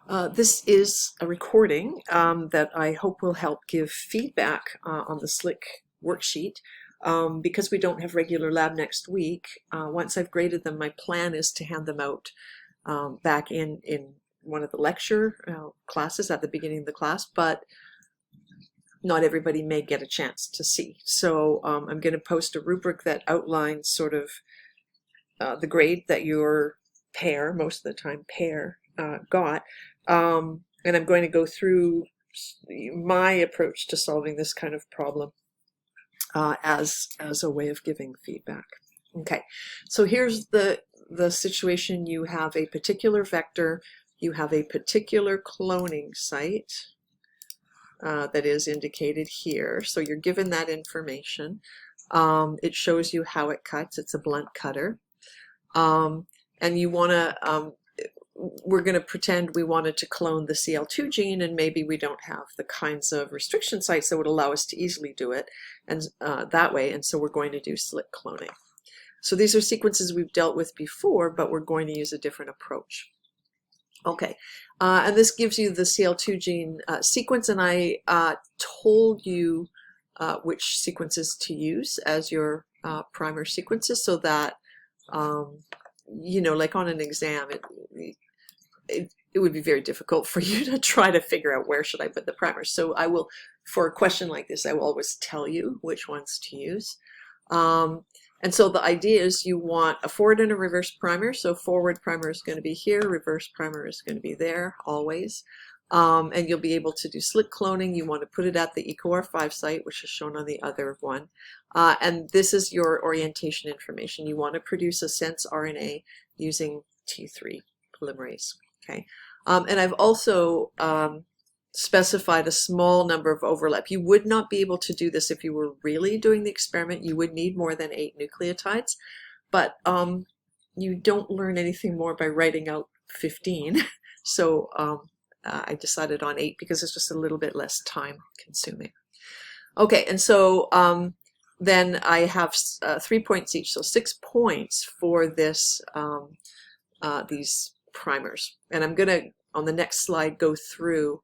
This is a recording that I hope will help give feedback on the SLIC worksheet. Because we don't have regular lab next week, once I've graded them, my plan is to hand them out back in one of the lecture classes at the beginning of the class, but not everybody may get a chance to see. So I'm going to post a rubric that outlines sort of the grade that your pair, most of the time pair, got. And I'm going to go through my approach to solving this kind of problem as a way of giving feedback. Okay, so here's the situation. You have a particular vector, you have a particular cloning site that is indicated here. So you're given that information. It shows you how it cuts. It's a blunt cutter. And you want to we're going to pretend we wanted to clone the CL2 gene, and maybe we don't have the kinds of restriction sites that would allow us to easily do it and that way, and so we're going to do SLIC cloning. So these are sequences we've dealt with before, but we're going to use a different approach. Okay, and this gives you the CL2 gene sequence, and I told you which sequences to use as your primer sequences, so that you know, like on an exam, it would be very difficult for you to try to figure out where should I put the primers. So I will, for a question like this, I will always tell you which ones to use. And so the idea is you want a forward and a reverse primer. So forward primer is going to be here, reverse primer is going to be there always. And you'll be able to do SLIC cloning. You want to put it at the EcoR5 site, which is shown on the other one. And this is your orientation information. You want to produce a sense RNA using T3 polymerase. Okay, and I've also specified a small number of overlap. You would not be able to do this if you were really doing the experiment. You would need more than 8 nucleotides, but you don't learn anything more by writing out 15. So I decided on 8 because it's just a little bit less time consuming. Okay, and so then I have 3 points each, so 6 points for this these primers. And I'm going to, on the next slide, go through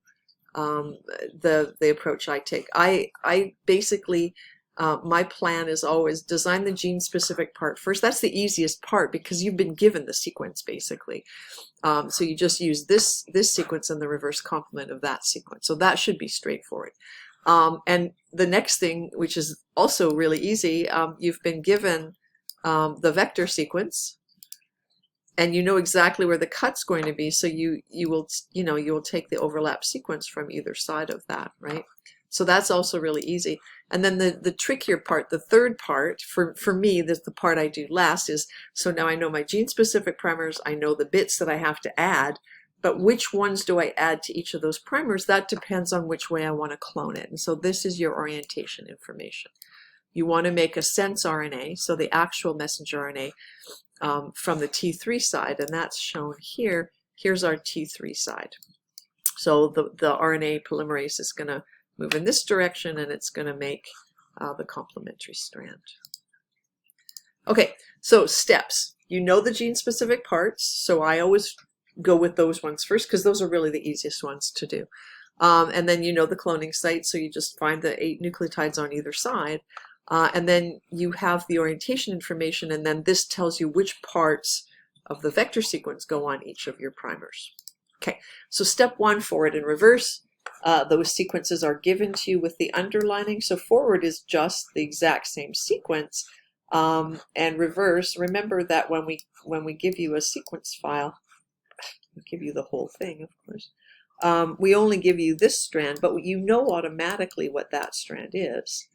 the approach I take. I basically, my plan is always design the gene-specific part first. That's the easiest part because you've been given the sequence, basically. So you just use this sequence and the reverse complement of that sequence. So that should be straightforward. And the next thing, which is also really easy, you've been given the vector sequence, and you know exactly where the cut's going to be, so you will take the overlap sequence from either side of that, right? So that's also really easy. And then the trickier part, the third part, for me, the part I do last is, so now I know my gene-specific primers, I know the bits that I have to add, but which ones do I add to each of those primers? That depends on which way I want to clone it. And so this is your orientation information. You want to make a sense RNA, so the actual messenger RNA, from the T3 side, and that's shown here. Here's our T3 side. So the RNA polymerase is going to move in this direction, and it's going to make the complementary strand. Okay, so steps. You know the gene-specific parts, so I always go with those ones first because those are really the easiest ones to do. And then you know the cloning site, so you just find the 8 nucleotides on either side. And then you have the orientation information, and then this tells you which parts of the vector sequence go on each of your primers. Okay, so step 1, forward and reverse. Those sequences are given to you with the underlining. So forward is just the exact same sequence, and reverse, remember that when we give you a sequence file, we give you the whole thing, of course. We only give you this strand, but you know automatically what that strand is.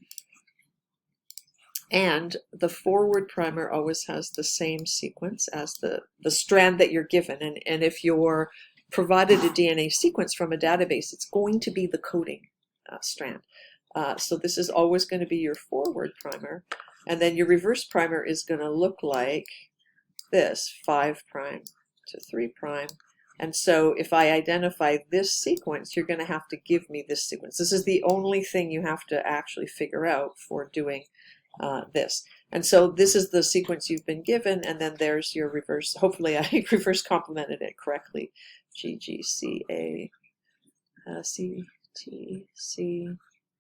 And the forward primer always has the same sequence as the strand that you're given. And if you're provided a DNA sequence from a database, it's going to be the coding strand. So this is always going to be your forward primer. And then your reverse primer is going to look like this, 5' to 3'. And so if I identify this sequence, you're going to have to give me this sequence. This is the only thing you have to actually figure out for doing this. And so this is the sequence you've been given, and then there's your reverse. Hopefully I reverse complemented it correctly GGCA, CTC,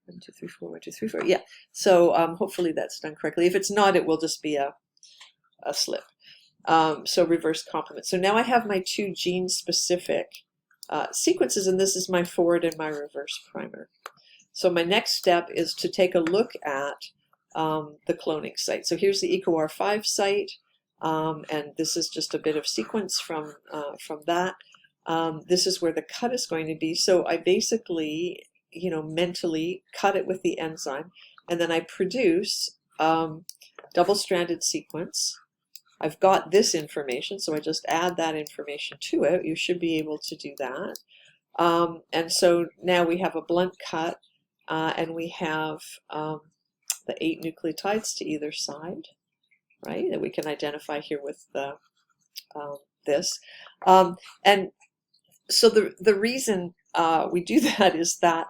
1, 2, 3, 4, 1, 2, 3, 4. Yeah, so hopefully that's done correctly. If it's not, it will just be a slip. So reverse complement. So now I have my two gene-specific sequences, and this is my forward and my reverse primer. So my next step is to take a look at the cloning site. So here's the EcoR5 site, and this is just a bit of sequence from that. This is where the cut is going to be. So I basically, mentally cut it with the enzyme, and then I produce double-stranded sequence. I've got this information, so I just add that information to it. You should be able to do that. And so now we have a blunt cut, and we have the 8 nucleotides to either side, right, that we can identify here with this. And so the reason we do that is that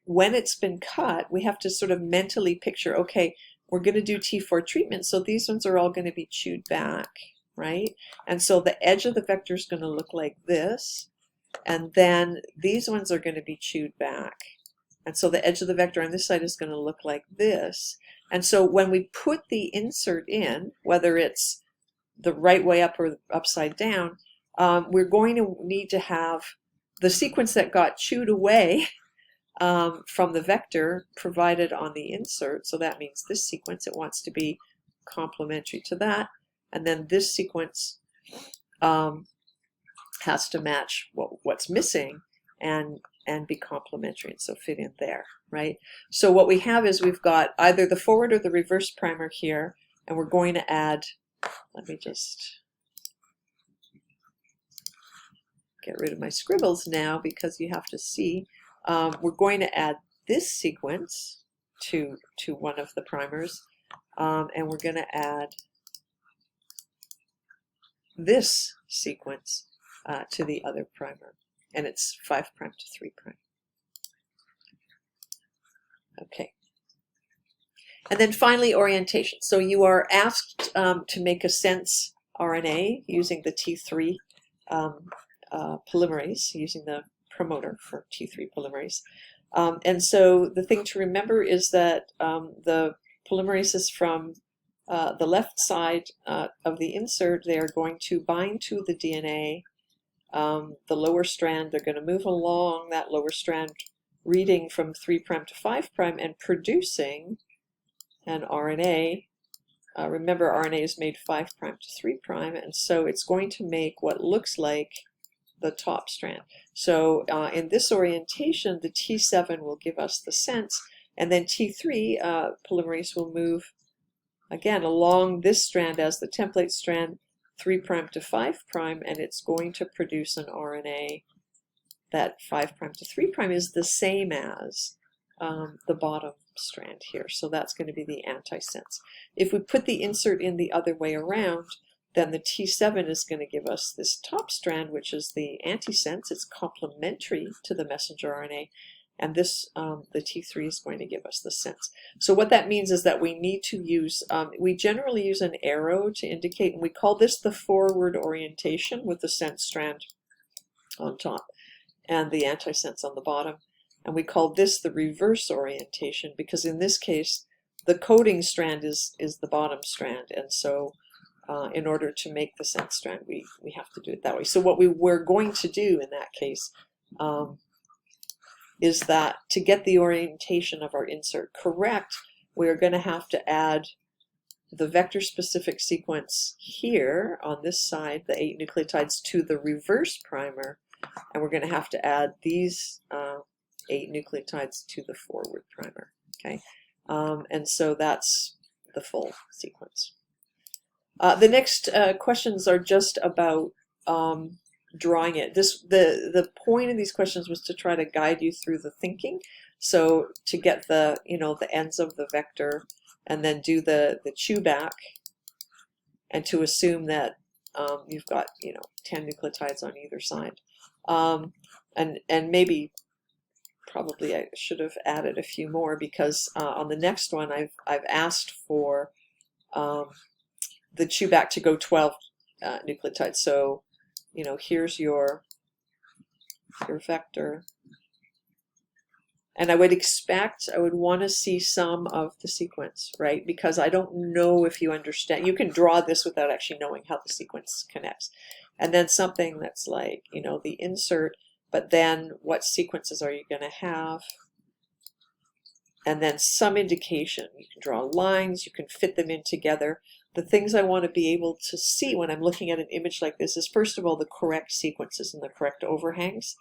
when it's been cut, we have to sort of mentally picture, okay, we're going to do T4 treatment, so these ones are all going to be chewed back, right? And so the edge of the vector is going to look like this, and then these ones are going to be chewed back. And so the edge of the vector on this side is going to look like this. And so when we put the insert in, whether it's the right way up or upside down, we're going to need to have the sequence that got chewed away from the vector provided on the insert. So that means this sequence, it wants to be complementary to that. And then this sequence has to match what's missing and be complementary, and so fit in there, right? So what we have is we've got either the forward or the reverse primer here, and we're going to add, let me just get rid of my scribbles now because you have to see. We're going to add this sequence to one of the primers, and we're going to add this sequence to the other primer, and it's 5' to 3'. Okay. And then finally, orientation. So you are asked to make a sense RNA using the T3 polymerase, using the promoter for T3 polymerase. And so the thing to remember is that the polymerases from the left side of the insert, they are going to bind to the DNA. The lower strand, they're going to move along that lower strand, reading from 3' to 5' and producing an RNA. Remember, RNA is made 5' to 3', and so it's going to make what looks like the top strand. So in this orientation, the T7 will give us the sense, and then T3 polymerase will move again along this strand as the template strand, 3' to 5', and it's going to produce an RNA that 5' to 3' is the same as the bottom strand here. So that's going to be the antisense. If we put the insert in the other way around, then the T7 is going to give us this top strand, which is the antisense. It's complementary to the messenger RNA. And this, the T3 is going to give us the sense. So what that means is that we need to use, we generally use an arrow to indicate, and we call this the forward orientation with the sense strand on top and the antisense on the bottom. And we call this the reverse orientation because in this case, the coding strand is the bottom strand. And so in order to make the sense strand, we have to do it that way. So what we're going to do in that case is that to get the orientation of our insert correct, we're going to have to add the vector-specific sequence here on this side, the 8 nucleotides, to the reverse primer, and we're going to have to add these 8 nucleotides to the forward primer. Okay, and so that's the full sequence. The next questions are just about drawing it. The point of these questions was to try to guide you through the thinking. So to get the the ends of the vector, and then do the chew back, and to assume that you've got 10 nucleotides on either side, and maybe probably I should have added a few more because on the next one I've asked for the chew back to go 12 nucleotides. So you know, here's your vector. And I would want to see some of the sequence, right? Because I don't know if you understand. You can draw this without actually knowing how the sequence connects. And then something that's like, you know, the insert, but then what sequences are you going to have? And then some indication. You can draw lines, you can fit them in together. The things I want to be able to see when I'm looking at an image like this is, first of all, the correct sequences and the correct overhangs.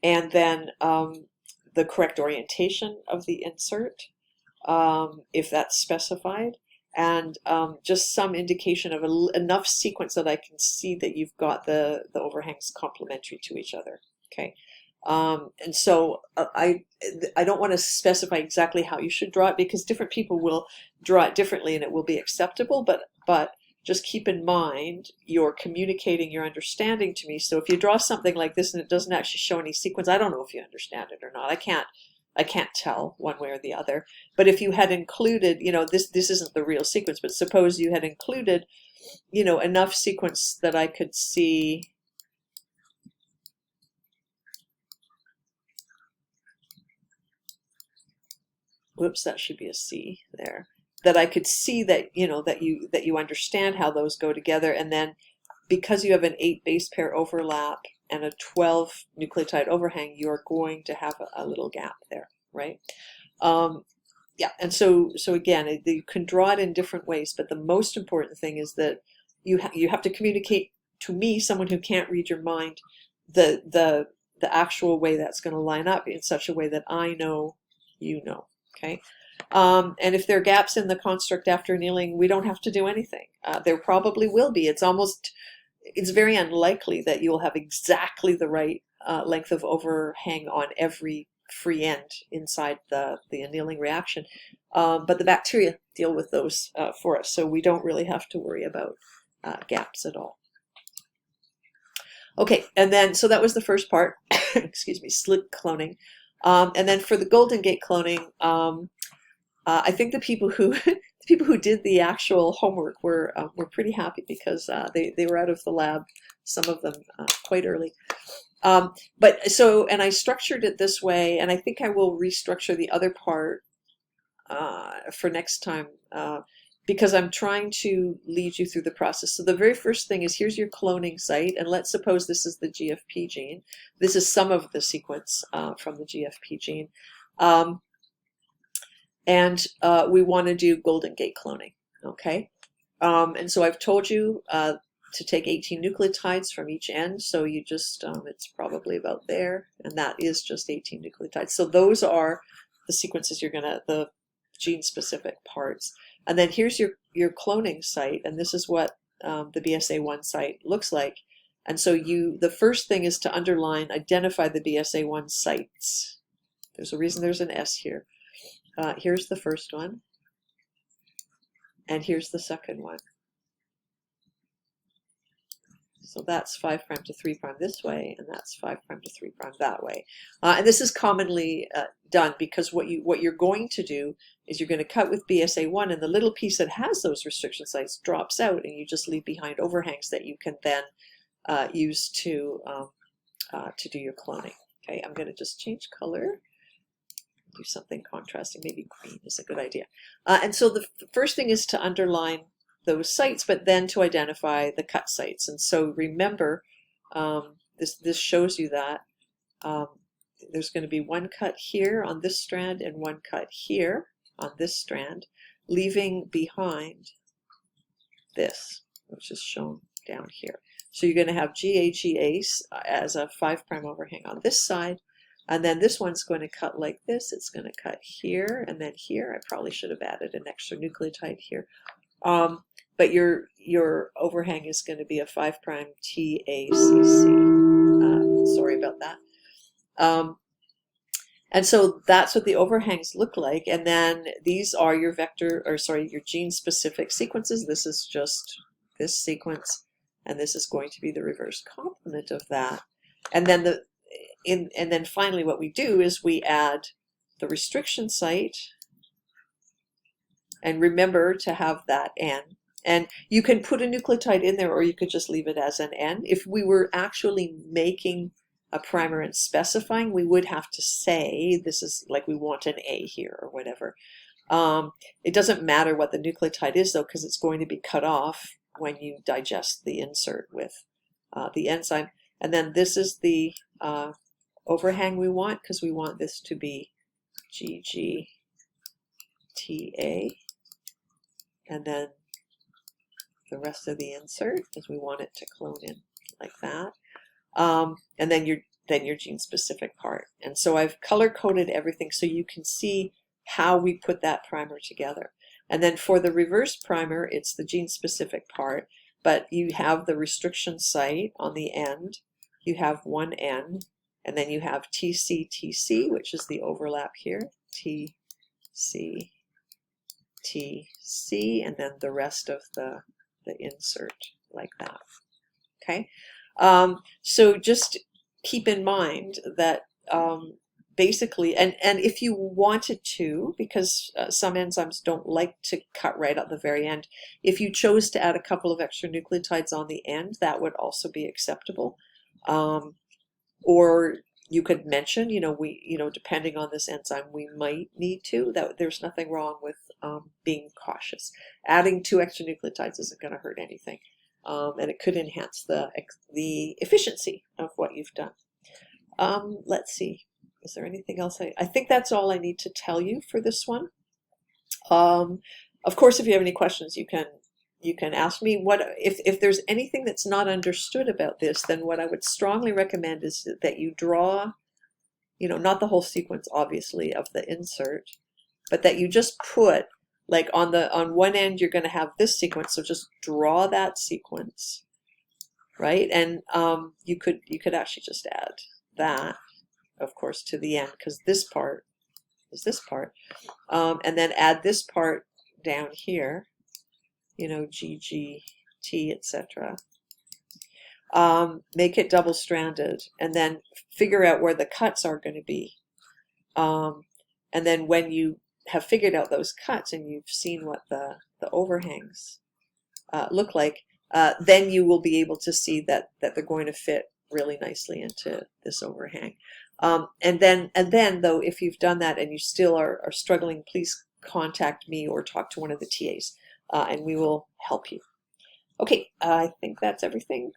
And then the correct orientation of the insert, if that's specified, and just some indication of enough sequence that I can see that you've got the overhangs complementary to each other. Okay, and so I don't want to specify exactly how you should draw it, because different people will draw it differently and it will be acceptable, but just keep in mind you're communicating your understanding to me. So if you draw something like this and it doesn't actually show any sequence, I don't know if you understand it or not. I can't tell one way or the other. But if you had included, you know, this isn't the real sequence, but suppose you had included, you know, enough sequence that I could see whoops, that should be a C there. That I could see that, you know, that you understand how those go together, and then because you have an 8 base pair overlap and a 12 nucleotide overhang, you're going to have a little gap there, right? Yeah, and so again, you can draw it in different ways, but the most important thing is that you have to communicate to me, someone who can't read your mind, the actual way that's going to line up in such a way that I know you know. Okay. And if there are gaps in the construct after annealing, we don't have to do anything. There probably will be. It's very unlikely that you'll have exactly the right length of overhang on every free end inside the annealing reaction. But the bacteria deal with those for us, so we don't really have to worry about gaps at all. Okay, and then, so that was the first part, excuse me, SLIC cloning. And then for the Golden Gate cloning, I think the people who did the actual homework were pretty happy, because they were out of the lab, some of them quite early. But so, and I structured it this way, and I think I will restructure the other part for next time, because I'm trying to lead you through the process. So the very first thing is, here's your cloning site, and let's suppose this is the GFP gene. This is some of the sequence from the GFP gene. And we want to do Golden Gate cloning, okay? And so I've told you to take 18 nucleotides from each end, so you just, it's probably about there, and that is just 18 nucleotides. So those are the sequences you're gonna, the gene-specific parts. And then here's your cloning site, and this is what the BSA1 site looks like. And so the first thing is to underline, identify the BSA1 sites. There's a reason there's an S here. Here's the first one, and here's the second one. So that's 5' to 3' this way, and that's 5' to 3' that way. And this is commonly done, because what you're going to do is you're going to cut with BSA1, and the little piece that has those restriction sites drops out, and you just leave behind overhangs that you can then use to do your cloning. Okay, I'm going to just change color. Do something contrasting, maybe green is a good idea. And so the first thing is to underline those sites, but then to identify the cut sites. And so remember, this shows you that there's going to be one cut here on this strand and one cut here on this strand, leaving behind this, which is shown down here. So you're going to have GAGA as a 5' overhang on this side, and then this one's going to cut like this. It's going to cut here and then here. I probably should have added an extra nucleotide here. But your overhang is going to be a 5' TACC. Sorry about that. And so that's what the overhangs look like. And then these are your your gene-specific sequences. This is just this sequence, and this is going to be the reverse complement of that. And then and then finally what we do is we add the restriction site, and remember to have that N And you can put a nucleotide in there, or you could just leave it as an N. If we were actually making a primer and specifying, we would have to say this is like we want an A here or whatever. It doesn't matter what the nucleotide is though, because it's going to be cut off when you digest the insert with the enzyme. And then this is the overhang we want, because we want this to be GGTA, and then the rest of the insert, because we want it to clone in like that. And then your gene specific part. And so I've color coded everything so you can see how we put that primer together. And then for the reverse primer, it's the gene specific part, but you have the restriction site on the end. You have one N, and then you have TC, which is the overlap here, TC, and then the rest of the insert like that. Okay, so just keep in mind that basically, and if you wanted to, because some enzymes don't like to cut right at the very end, if you chose to add a couple of extra nucleotides on the end, that would also be acceptable. Or you could mention, depending on this enzyme, we might need to. That there's nothing wrong with being cautious. Adding 2 extra nucleotides isn't going to hurt anything, and it could enhance the efficiency of what you've done. Let's see. Is there anything else? I think that's all I need to tell you for this one. Of course, if you have any questions, you can ask me. What if there's anything that's not understood about this, then what I would strongly recommend is that you draw, not the whole sequence, obviously, of the insert, but that you just put, like on one end, you're going to have this sequence, so just draw that sequence, right? And you could actually just add that, of course, to the end, because this part is this part, and then add this part down here, GGT, etc. Make it double-stranded, and then figure out where the cuts are going to be. And then when you have figured out those cuts and you've seen what the overhangs look like, then you will be able to see that they're going to fit really nicely into this overhang. And then though, if you've done that and you still are struggling, please contact me or talk to one of the TAs, and we will help you. Okay, I think that's everything.